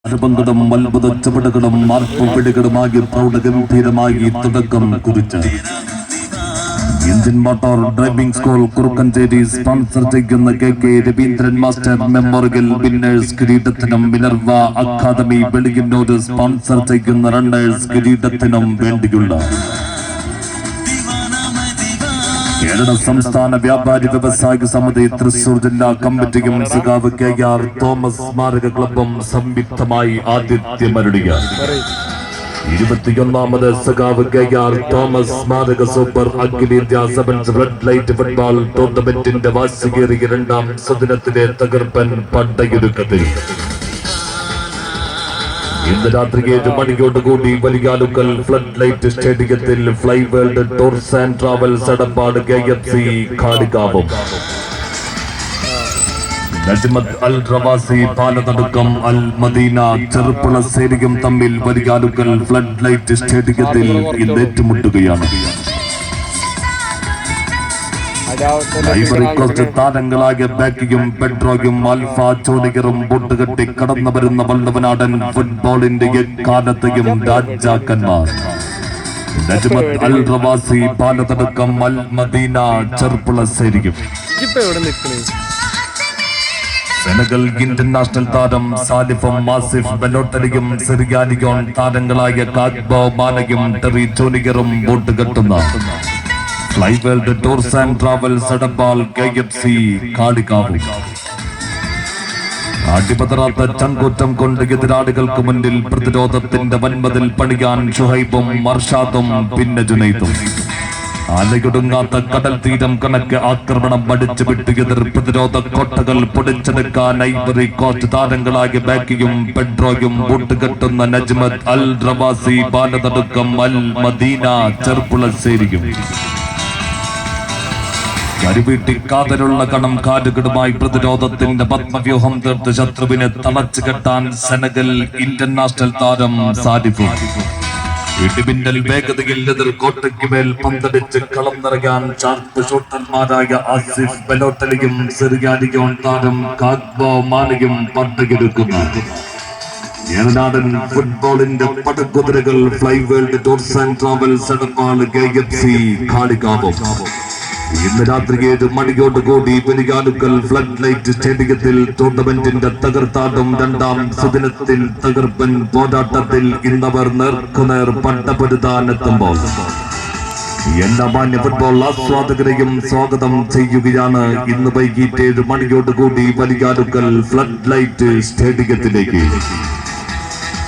അനുബന്ധം അത്ഭുത ചുവടുകളും മാർപ്പുപിടികളുമായി പ്രൗഢഗംഭീരമായി തുടക്കം കുറിച്ച് Indian motor driving school Kurukkancheri sponsor ചെയ്യുന്ന K Raveendran master memorial winners കിരീടത്തിനും മിനർവ അക്കാദമി വെളിയന്നൂർ സ്പോൺസർ ചെയ്യുന്ന റണ്ണേഴ്സ് കിരീടത്തിനും വേണ്ടിയുള്ള കേരള സംസ്ഥാന വ്യാപാരി വ്യവസായ സമിതി തൃശൂർ ജില്ലാ കമ്മിറ്റിയും സഖാവ് KR തോമസ് സ്മാരക ക്ലബും സംയുക്തമായി ആതിഥ്യമരുളിയ 21ാമത് സഖാവ് KR തോമസ് സ്മാരക സൂപ്പർ അഖിലേന്ത്യാ സെവൻസ് റെഡ് ലൈറ്റ് ഫുട്ബോൾ ടൂർണമെന്റിന്റെ വാർഷികേറിയ 2ാം സുദിനത്തിലെ തകർപ്പൻ പട്ടയൊരുക്കത്തിൽ ഇന്ന് രാത്രി 7 മണിയോടുകൂടി വലിയാലുക്കൽ ഫ്ലഡ് ലൈറ്റ് സ്റ്റേഡിയത്തിൽ fly world tours and travels Edappal KFC കാളികാവും Najmath Al Rawasi Palathadukkam Al Madina ചെറുപ്പുളശ്ശേരിയും തമ്മിൽ വലിയാലുക്കൽ ഫ്ലഡ് ലൈറ്റ് സ്റ്റേഡിയത്തിൽ ഇന്ന് ഏറ്റുമുട്ടുകയാണ്. ഐവറി കോസ്റ്റ് താരങ്ങളായ ബാക്കിയും പെട്രോയും ആൽഫ ചോണികറും ബോട്ടുകെട്ടി കടന്നു വരുന്ന വള്ളവനാടൻ ഫുട്ബോളിന്റെ എക്കാലത്തെയും രാജാക്കന്മാർ Najmath Al Rawasi Palathadukkam Al Madina ചെറുപ്പുളശ്ശേരിയും സെനഗൽ ഇന്റർനാഷണൽ താരം സാലിഫും മാസിഫ് ബലോട്ടലിയും സിറിയാനിയോൺ താരങ്ങളായ കാഗ്ബോ മാനയും ടെറി ചോണികറും ബോട്ടുകെട്ടുന്ന fly world tours and travels Edappal KFC Kalikavu അടിപതറാത്ത ചങ്കൂറ്റം കൊണ്ട് എതിരാളികൾക്ക് മുന്നിൽ പ്രതിരോധത്തിന്റെ വൻമതിൽ പണിയാൻ ഷുഹൈബും മർഷാദും പിന്നെ ജുനൈദും അലയൊടുങ്ങാത്ത കടൽ തീരം കണക്ക് ആക്രമണം അടിച്ചു വിട്ട് എതിർ പ്രതിരോധ കോട്ടകൾ പൊടിച്ചെടുക്കാൻ ഐവറി കോസ്റ്റ് താരങ്ങളായ ബാക്കിയും പെട്രോയും ബൂട്ടുകെട്ടുന്ന Najmath Al Rawasi Palathadukkam Al Madina ചെറുപ്പുളശ്ശേരിയും കരിവീട്ടി കാതലുള്ള കണം കാലുകളുമായി പ്രതിരോധത്തിന്റെ പത്മവ്യൂഹം തീർത്ത് ശത്രുവിനെ തളച്ചു കെട്ടാൻ സെനഗൽ ഇന്റർനാഷണൽ താരം സാലിഫും ഇടിമിന്നൽ വേഗതയിൽ എതിർ കോട്ടയ്ക്ക് മേൽ പന്തടിച്ച് കളം നിറയാൻ ഷാർപ്പ് ഷൂട്ടർമാരായ ആസിഫ് ബലോട്ടലിയും സിറിയാനിയോൺ താരം കാഗ്ബോ മാനയും പട്ടയെടുക്കുന്നു. ഏറനാടൻ ഫുട്ബോളിന്റെ പടക്കുതിരകൾ fly world tours and travels Edappal KFC കാളികാവും ഇന്ന് രാത്രി 7 മണിയോടുകൂടി വലിയാലുക്കൽ ഫ്ലഡ് ലൈറ്റ് സ്റ്റേഡിയത്തിൽ ടൂർണമെന്റിന്റെ തകർത്താടും 2ാം സുദിനത്തിൽ തകർപ്പൻ പോരാട്ടത്തിൽ ഇന്നവർ നേർക്കുനേർ പട്ടപൊരുതാനെത്തുമ്പോൾ എല്ലാ മാന്യ ഫുട്ബോൾ ആസ്വാദകരെയും സ്വാഗതം ചെയ്യുകയാണ്. ഇന്ന് വൈകിട്ട് 7 മണിയോടുകൂടി വലിയാലുക്കൽ ഫ്ലഡ് ലൈറ്റ് സ്റ്റേഡിയത്തിലേക്ക്